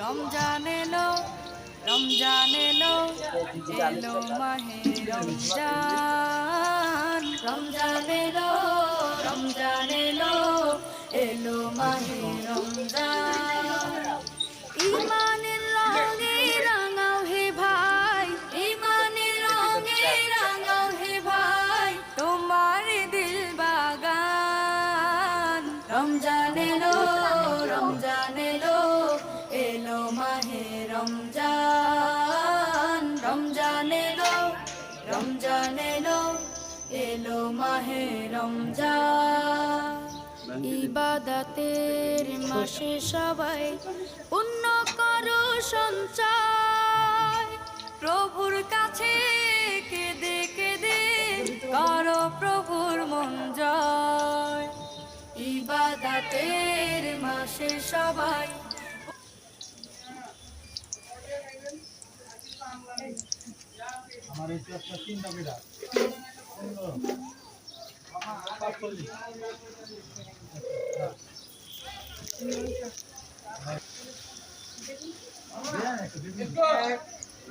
রমজান এলো, রমজান এলো, এলো মাহে রমজান। রমজান এলো, রমজান এলো, এলো মাহে রমজান। ইমানের রঙে রাঙাও হে ভাই, ইমানের রঙে রাঙাও হে ভাই, তোমার দিল বাগান। রমজান এলো, রমজান এলো, এলো মাহে রমজান। রমজান এলো, রমজান এলো, এলো মাহে রমজান। ইবাদতের মাসে সবাই পুণ্য করো সঞ্চয়, প্রভুর কাছে কেঁদে কেঁদে করো প্রভুর মন জয়। ইবাদতের মাসে সবাই আমার এই একটা চিন্তা বিরা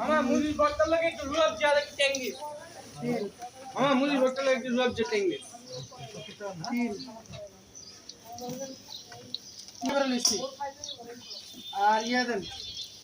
আমার মুড়ির বট্টার লাগে একটু রুয়াব জাল একটু টেঙ্গি। আমার মুড়ির বট্টার লাগে একটু রুয়াব জাল টেঙ্গি। আর ইয়া দেন